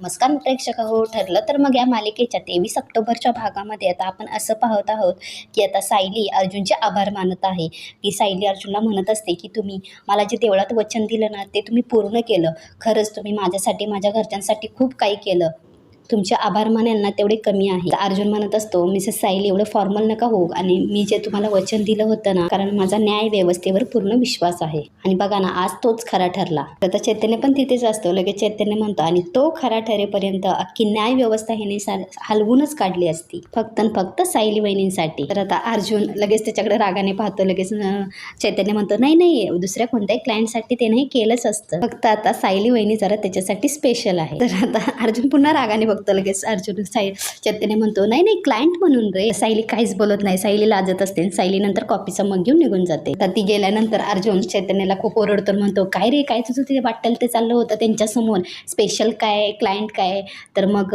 नमस्कार प्रेक्षक हो, ठरलं तर मग या मालिकेच्या 23 ऑक्टोबरच्या भागामध्ये आता आपण असं पाहत आहोत की आता सायली अर्जुनचे आभार मानत आहे. ती सायली अर्जुनला म्हणत असते की तुम्ही मला जे देवळात वचन दिलं ना ते तुम्ही पूर्ण केलं. खरंच तुम्ही माझ्यासाठी माझ्या घरच्यांसाठी खूप काही केलं. तुमचे आभार मानेल ना तेवढे कमी आहे. अर्जुन म्हणत असतो मिसेस सायली एवढं फॉर्मल नका हो, आणि मी जे तुम्हाला वचन दिलं होतं ना, कारण माझा न्याय व्यवस्थेवर पूर्ण विश्वास आहे. आणि बघा ना आज तोच खरा ठरला. तर चैतन्य पण तिथेच असतो. लगेच चैतन्य म्हणतो आणि तो खरा ठरेपर्यंत अख्खी न्याय व्यवस्था ह्याने हलवूनच काढली असती, फक्त आणि फक्त सायली वहिनींसाठी. तर आता अर्जुन लगेच त्याच्याकडे रागाने पाहतो. लगेच चैतन्य म्हणतो नाही नाही, दुसऱ्या कोणत्याही क्लायंटसाठी त्याने हे केलंच असतं, फक्त आता सायली वहिनी जरा त्याच्यासाठी स्पेशल आहे. तर आता अर्जुन पुन्हा रागाने बघतो. लगेच अर्जुन चैतन्य म्हणतो नाही नाही, क्लायंट म्हणून रे. सायली काहीच बोलत नाही. सायली लाजत असते. सायली नंतर कॉफीचा मग घेऊन निघून जाते. तर ती गेल्यानंतर अर्जुन चैतन्याला खूप ओरडतो. म्हणतो काय रे, काय तुझं ते वाटेल ते चाललं होतं त्यांच्यासमोर, स्पेशल काय क्लायंट काय. तर मग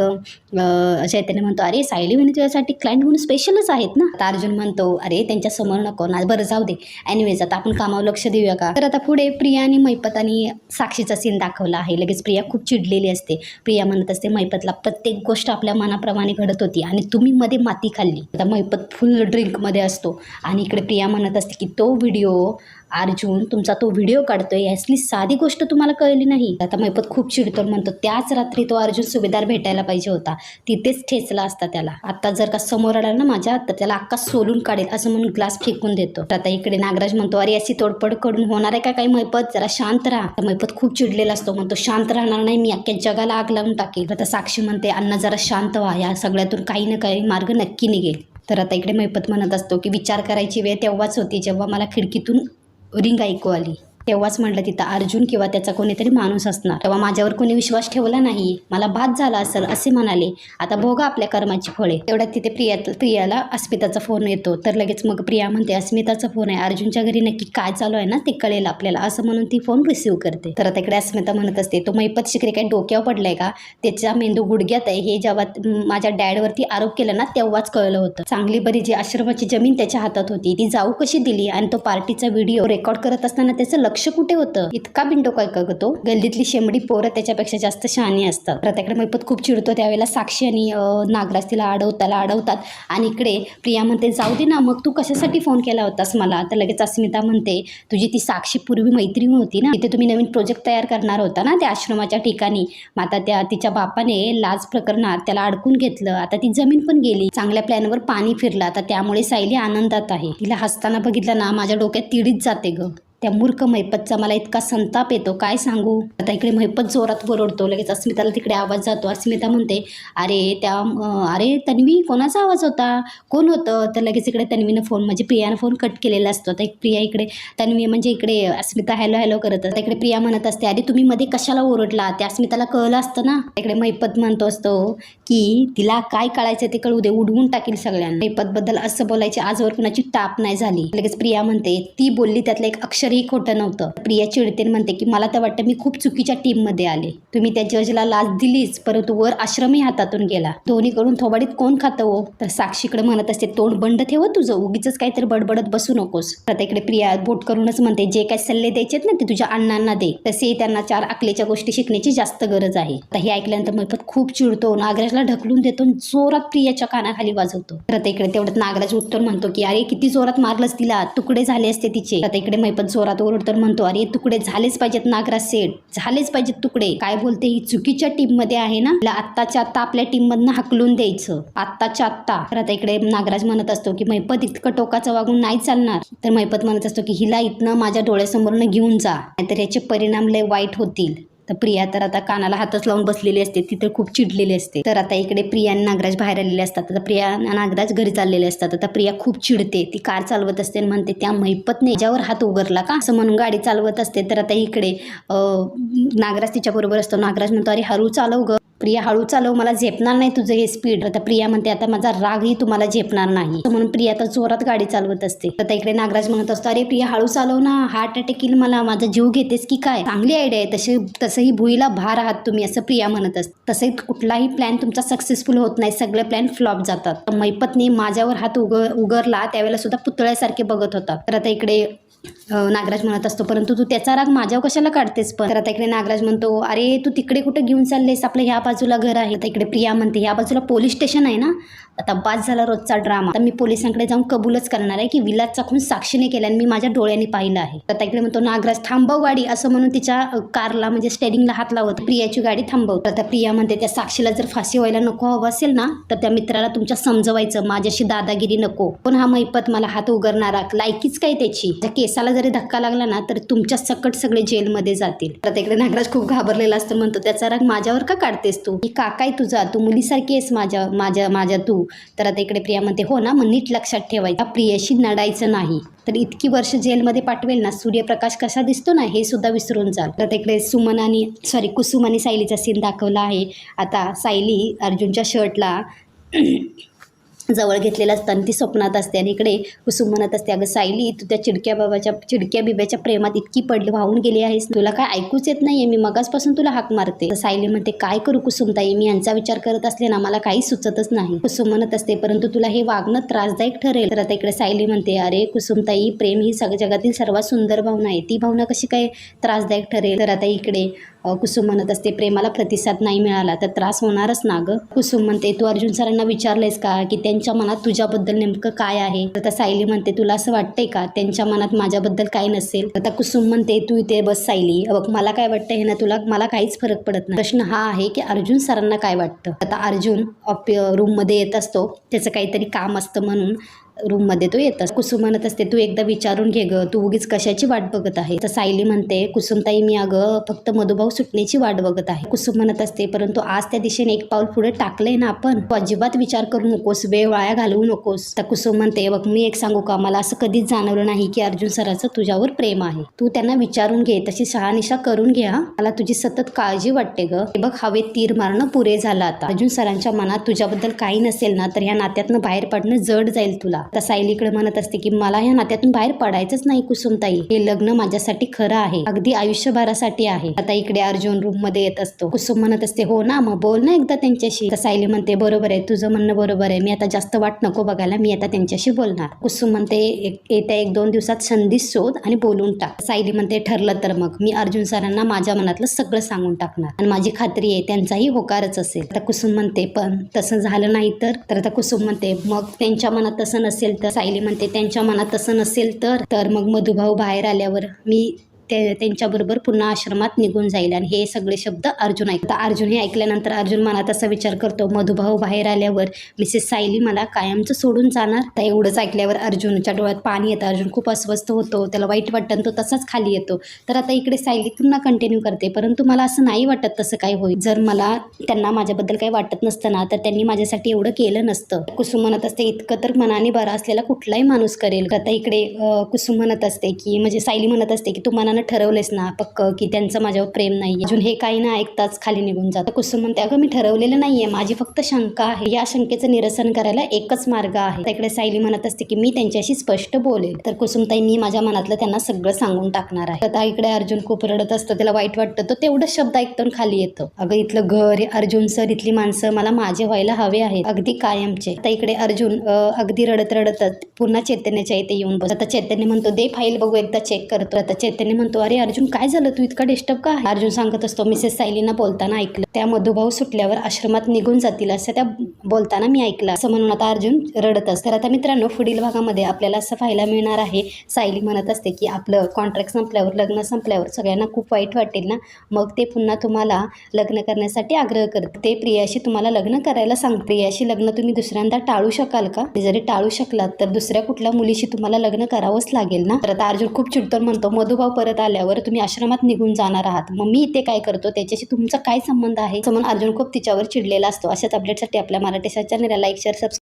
चैतन्य म्हणतो अरे सायली म्हणे तुझ्यासाठी क्लायंट म्हणून स्पेशलच आहेत ना. आता अर्जुन म्हणतो अरे त्यांच्यासमोर नको ना, बरं जाऊ दे, एनिवेज आता आपण कामावर लक्ष देऊया का. तर आता पुढे प्रिया आणि मैपत आणि साक्षीचा सीन दाखवला आहे. लगेच प्रिया खूप चिडलेली असते. प्रिया म्हणत असते मैपतला प्रत्येक गोष्ट आपल्या मनाप्रमाणे घडत होती आणि तुम्ही मध्ये माती खाल्ली. आता मैपत फुल ड्रिंकमध्ये असतो आणि इकडे प्रिया म्हणत असते की तो व्हिडिओ अर्जुन तुमचा तो व्हिडिओ काढतोय यातली साधी गोष्ट तुम्हाला कळली नाही. आता मैपत खूप चिडतो. म्हणतो त्याच रात्री तो अर्जुन सुभेदार भेटायला पाहिजे होता, तिथेच ठेचला असता त्याला. आता जर का समोर आला ना माझ्या तर त्याला अक्का सोलून काढेल असं म्हणून ग्लास फेकून देतो. आता इकडे नागराज म्हणतो अरे अशी तोडपड कडून होणार आहे का काही मैपत, जरा शांत राहा. मैपत खूप चिडलेला असतो. म्हणतो शांत राहणार नाही मी, अख्ख्या जगाला आग लावून टाकेल. आता साक्षी म्हणते अण्णा जरा शांत व्हा, या सगळ्यातून काही ना काही मार्ग नक्की निघेल. तर आता इकडे मैपत म्हणत असतो की विचार करायची वेळ तेव्हाच होती जेव्हा मला खिडकीतून रिंग ऐकू आली. तेव्हाच म्हटलं तिथं अर्जुन किंवा त्याचा कोणीतरी माणूस असणार. तेव्हा माझ्यावर कोणी विश्वास ठेवला नाही, मला बाद झाला असेल असे म्हणाले. आता भोगा आपल्या कर्माची फळे. तेवढ्यात तिथे प्रियाला अस्मिताचा फोन येतो. तर लगेच मग प्रिया म्हणते अस्मिताचा फोन आहे, अर्जुनच्या घरी नक्की काय चालू आहे ना ते कळेल आपल्याला, असं म्हणून ती फोन रिसिव्ह करते. तर आता इकडे अस्मिता म्हणत असते तो मैपत शिकरे काही डोक्यावर पडलाय का, त्याचा मेंदू गुडघ्यात आहे, हे जेव्हा माझ्या डॅडवरती आरोप केला ना तेव्हाच कळलं होतं. चांगली बरी जी आश्रमाची जमीन त्याच्या हातात होती ती जाऊ कशी दिली, आणि तो पार्टीचा व्हिडिओ रेकॉर्ड करत असताना त्याचं लक्ष कुठे होतं. इतका बिंडो काय तो. गल्लीतली शेंबडी पोरं त्याच्यापेक्षा जास्त शहाणी असतात. त्याकडे मैपत खूप चिडतो. त्यावेळेला साक्षी आणि नागराज तिला अडवतात आणि इकडे प्रिया म्हणते जाऊ दे ना, मग तू कशासाठी फोन केला होतास मला. तर लगेच अस्मिता म्हणते तुझी ती साक्षी पूर्वी मैत्रीण होती ना, तिथे तुम्ही नवीन प्रोजेक्ट तयार करणार होता ना त्या आश्रमाच्या ठिकाणी. मग आता तिच्या बापाने लाज प्रकरणात त्याला अडकून घेतलं. आता ती जमीन पण गेली, चांगल्या प्लॅनवर पाणी फिरलं. आता त्यामुळे सायली आनंदात आहे. तिला हसताना बघितलं ना माझ्या डोक्यात तिडीच जाते ग. त्या मूर्ख मैपतचा मला इतका संताप येतो काय सांगू. आता इकडे मैपत जोरात बरडतो. लगेच अस्मिताला तिकडे आवाज जातो. अस्मिता म्हणते अरे तन्वी कोणाचा आवाज होता, कोण होतं. तर लगेच इकडे तन्वीनं फोन म्हणजे प्रियानं फोन कट केलेला असतो. आता प्रिया इकडे तन्वी म्हणजे इकडे अस्मिता हॅलो हॅलो करत असते. इकडे प्रिया म्हणत असते अरे तुम्ही मध्ये कशाला ओरडला, त्या अस्मिताला कळलं असतं ना. इकडे मैपत म्हणतो असतो की तिला काय कळायचं ते कळू दे, उडवून टाकेल सगळ्यांना. मैपत बद्दल असं बोलायची आजवर कुणाची टाप नाही झाली. लगेच प्रिया म्हणते ती बोलली त्यातलं एक अक्षर ही खोटं नव्हतं. प्रिया चिडते म्हणते की मला तर वाटतं मी खूप चुकीच्या टीम मध्ये आले. तुम्ही त्या जजला लाच दिलीच, परंतु वर आश्रमही हातातून गेला. दोन्हीकडून थोबाडीत कोण खातं हो. तर साक्षीकडे म्हणत असते तोंड बंड ठेव तुझं, उगीच काहीतरी बडबडत बसू नकोस. तर इकडे प्रिया बोट करूनच म्हणते जे काय सल्ले द्यायचेत ना ते तुझ्या अण्णांना दे, तसे त्यांना 4 अकलेच्या गोष्टी शिकण्याची जास्त गरज आहे. आता हे ऐकल्यानंतर मैपत खूप चिडतो. नागराजला ढकलून देतो, जोरात प्रियाच्या कानाखाली वाजवतो. तर इकडे तेवढ्यात नागराज उत्तर म्हणतो की अरे किती जोरात मारलंच तिला, तुकडे झाले असते तिचे. आता इकडे मैपत जोरात ओरडतो म्हणतो अरे तुकडे झालेच पाहिजेत नागराज सेठ, झालेच पाहिजेत तुकडे. काय बोलते ही चुकीच्या टीम मध्ये आहे ना, आत्ताच्या आत्ता आपल्या टीम मधनं हाकलून द्यायचं, आत्ताच्या आत्ता. तर आता इकडे नागराज म्हणत असतो की मैपत इतकं टोकाचं वागून नाही चालणार. तर मैपत म्हणत असतो की हिला इथनं माझ्या डोळ्यासमोरनं घेऊन जा, नाहीतर याचे परिणाम लय वाईट होतील. तर प्रिया तर आता कानाला हातच लावून बसलेली असते, तिथे खूप चिडलेली असते. तर आता इकडे प्रिया आणि नागराज बाहेर आलेले असतात. आता प्रिया आणि नागराज घरी चाललेले असतात. आता प्रिया खूप चिडते, ती कार चालवत असते आणि म्हणते त्या मैपतने ज्यावर हात उगरला का असं म्हणून गाडी चालवत असते. तर आता इकडे नागराज तिच्या बरोबर असतो. नागराज म्हणतो अरे हळू चालव ग प्रिया, हळू चालव, मला झेपणार नाही तुझं हे स्पीड. आता प्रिया म्हणते आता माझा रागही तुम्हाला झेपणार नाही, म्हणून प्रिया तर जोरात गाडी चालवत असते. आता इकडे नागराज म्हणत असतो अरे प्रिया हळू चालव ना, हार्ट अटॅक येईल मला, माझा जीव घेतेस की काय. चांगली आयडिया आहे, तसंही भुईला भार आहात तुम्ही असं प्रिया म्हणत असते. तसंही कुठलाही प्लॅन तुमचा सक्सेसफुल होत नाही, सगळे प्लॅन फ्लॉप जातात. मैपतने माझ्यावर हात उगरला त्यावेळेला सुद्धा पुतळ्यासारखे बघत होता. तर आता इकडे नागराज म्हणत असतो परंतु तू त्याचा राग माझ्यावर कशाला काढतेस. पण तर आता इकडे नागराज म्हणतो अरे तू तिकडे कुठे घेऊन चाललेस, आपल्या ह्या बाजूला घर आहे. आता इकडे प्रिया म्हणते या बाजूला पोलीस स्टेशन आहे ना. आता बास झाला रोजचा ड्रामा. आता मी पोलिसांकडे जाऊन कबूलच करणार आहे की विलासचा खून साक्षीने केला आणि मी माझ्या डोळ्यांनी पाहिलं आहे. आता इकडे म्हणतो नागराज थांबव गाडी असं म्हणून तिच्या कारला म्हणजे स्टेरिंगला हात लावत प्रियाची गाडी थांबवत. आता प्रिया म्हणते त्या साक्षीला जर फाशी व्हायला नको हवं असेल ना तर त्या मित्राला तुमच्या समजवायचं माझ्याशी दादागिरी नको. पण हा मैपत मला हात उगारणारा लायकीच काय त्याची. त्या केसाला जरी धक्का लागला ना तर तुमच्या सकट सगळे जेलमध्ये जातील. तर इकडे नागराज खूप घाबरलेला असतो. म्हणतो त्याचा राग माझ्यावर का काढतेस तू. की काकाय तुझा तू मुलीसारखी आहेस माझ्या तू. तर आता इकडे प्रिया म्हणते हो ना मग नीट लक्षात ठेवायचं प्रियाशी नडायचं नाही. तर इतकी वर्ष जेलमध्ये पाठवेल ना सूर्यप्रकाश कसा दिसतो ना हे सुद्धा विसरून जाल. तर इकडे कुसुम आणि सायलीचा सीन दाखवला आहे. आता सायली अर्जुनच्या शर्टला जवळ घेतलेला असताना ती स्वप्नात असते आणि इकडे कुसुम म्हणत असते अगं सायली तू त्या चिडक्या बिब्याच्या प्रेमात इतकी वाहून गेली आहेस तुला काय ऐकूच येत नाहीये मी मगासपासून तुला हाक मारते. सायली म्हणते काय करू कुसुमताई मी यांचा विचार करत असले ना मला काही सुचतच नाही. कुसुम म्हणत असते परंतु तुला हे वागणं त्रासदायक ठरेल. तर आता इकडे सायली म्हणते अरे कुसुमताई प्रेम ही जगातील सर्वात सुंदर भावना आहे ती भावना कशी काय त्रासदायक ठरेल. तर आता इकडे कुसुम म्हणत असते प्रेमाला प्रतिसाद नाही मिळाला तर त्रास होणारच ना गं. कुसुम म्हणते तू अर्जुन सरांना विचारलेस का की त्यांच्या मनात तुझ्याबद्दल नेमकं काय आहे. तर सायली म्हणते तुला असं वाटतंय का त्यांच्या मनात माझ्याबद्दल काही नसेल. आता कुसुम म्हणते तू इथे बस सायली बघ मला काय वाटतं हे ना तुला मला काहीच फरक पडत नाही. प्रश्न हा आहे की अर्जुन सरांना काय वाटतं. आता अर्जुन रूममध्ये येत असतो त्याचं काहीतरी काम असतं म्हणून रूममध्ये तो येत असतो. कुसुम म्हणत असते तू एकदा विचारून घे ग तू उगीच कशाची वाट बघत आहे. तर सायली म्हणते कुसुमताई मी अगं फक्त मधुभाऊ सुटण्याची वाट बघत आहे. कुसुम म्हणत असते परंतु आज त्या दिशेने एक पाऊल पुढे टाकलंय ना आपण तू अजिबात विचार करू नकोस वेळ वाया घालवू नकोस. तर कुसुम म्हणते बघ मी एक सांगू का मला असं कधीच जाणवलं नाही की अर्जुन सराचं तुझ्यावर प्रेम आहे. तू त्यांना विचारून घे तशी शहानिशा करून घे. मला तुझी सतत काळजी वाटते ग. बघ हवेत तीर मारणं पुरे झालं आता. अर्जुन सरांच्या मनात तुझ्याबद्दल काही नसेल ना तर ह्या नात्यातनं बाहेर पडणं जड जाईल तुला. तर सायलीकडे म्हणत असते की मला ह्या नात्यातून बाहेर पडायचंच नाही कुसुमताई हे लग्न माझ्यासाठी खरं आहे अगदी आयुष्यभरासाठी आहे. आता इकडे अर्जुन रूम मध्ये येत असतो. कुसुम म्हणत असते हो ना मग बोल ना एकदा त्यांच्याशी. तर सायली म्हणते बरोबर आहे तुझं म्हणणं बरोबर आहे मी आता जास्त वाट नको बघायला मी आता त्यांच्याशी बोलणार. कुसुम म्हणते येत्या 1-2 दिवसात संधी शोध आणि बोलून टाक. सायली म्हणते ठरलं तर मग मी अर्जुन सरांना माझ्या मनातलं सगळं सांगून टाकणार आणि माझी खात्री आहे त्यांचाही होकारच असेल. आता कुसुम म्हणते पण तसं झालं नाही तर आता कुसुम म्हणते मग त्यांच्या मनात तसं नसेल तर. सायली म्हणते त्यांच्या मनात तसं नसेल तर मग मधुभाऊ बाहेर आल्यावर मी त्यांच्याबरोबर पुन्हा आश्रमात निघून जाईल आणि हे सगळे शब्द अर्जुन ऐकतात. अर्जुन हे ऐकल्यानंतर अर्जुन मनात असा विचार करतो मधुभाऊ बाहेर आल्यावर मिसेस सायली मला कायमचं सोडून जाणार. तर एवढंच ऐकल्यावर अर्जुनच्या डोळ्यात पाणी येतं. अर्जुन खूप अस्वस्थ होतो त्याला वाईट वाटतं तो तसाच खाली येतो. तर आता इकडे सायली पुन्हा कंटिन्यू करते परंतु मला असं नाही वाटत तसं काय होईल जर मला त्यांना माझ्याबद्दल काही वाटत नसतं ना तर त्यांनी माझ्यासाठी एवढं केलं नसतं. कुसुम म्हणत असते इतकं तर मनाने बरा असलेला कुठलाही माणूस करेल. आता इकडे कुसुम म्हणत असते की म्हणजे सायली म्हणत असते की तू मनाने ठरवलेस ना पक्क की त्यांचं माझ्यावर प्रेम नाही. अजून हे काही ना ऐकताच खाली निघून जातं. कुसुम म्हणते अगं मी ठरवलेलं नाहीये माझी फक्त शंका आहे या शंकेचं निरसन करायला एकच मार्ग आहे. त्याकडे सायली म्हणत असते की मी त्यांच्याशी स्पष्ट बोलेल. तर कुसुमताई मी माझ्या मनातलं त्यांना सगळं सांगून टाकणार आहे. आता इकडे अर्जुन खूप रडत असतो त्याला वाईट वाटतं तो तेवढंच शब्द ऐकतो खाली येतो. अगं इथलं घर अर्जुन सर इथली माणसं मला माझे व्हायला हवे आहेत अगदी कायमचे. आता इकडे अर्जुन अगदी रडतच पुन्हा चैतन्याच्या इथे येऊन बस. आता चैतन्य म्हणतो दे फाईल बघू एकदा चेक करतो. आता चैतन्य म्हणतो अरे अर्जुन काय झालं तू इतका डिस्टर्ब का आहे. अर्जुन सांगत असतो मिसेस सायलीना बोलताना ऐकलं त्या मधुभाऊ सुटल्यावर आश्रमात निघून जातील असं त्या बोलताना मी ऐकलं असं म्हणून आता अर्जुन रडत असतं. तर आता मित्रांनो पुढील भागामध्ये आपल्याला असं पाहायला मिळणार आहे सायली म्हणत असते की आपलं कॉन्ट्रॅक्ट संपल्यावर लग्न संपल्यावर सगळ्यांना खूप वाईट वाटेल ना मग ते पुन्हा तुम्हाला लग्न करण्यासाठी आग्रह करते. ते प्रियाशी तुम्हाला लग्न करायला सांग. प्रियाशी लग्न तुम्ही दुसऱ्यांदा टाळू शकाल का. जरी टाळू शकलात तर दुसऱ्या कुठल्या मुलीशी तुम्हाला लग्न करावंच लागेल ना. तर आता अर्जुन खूप चिडतो म्हणतो मधुभाऊ परत आल्यावर तुम्ही आश्रमात निघून जाणार आहात मग मी इथे काय करतो त्याच्याशी तुमचा काय संबंध आहे. म्हणून अर्जुन खूप तिच्यावर चिडलेला असतो. अशाच अपडेटसाठी आपल्या मराठी चॅनलला लाईक शेअर सबस्क्राईब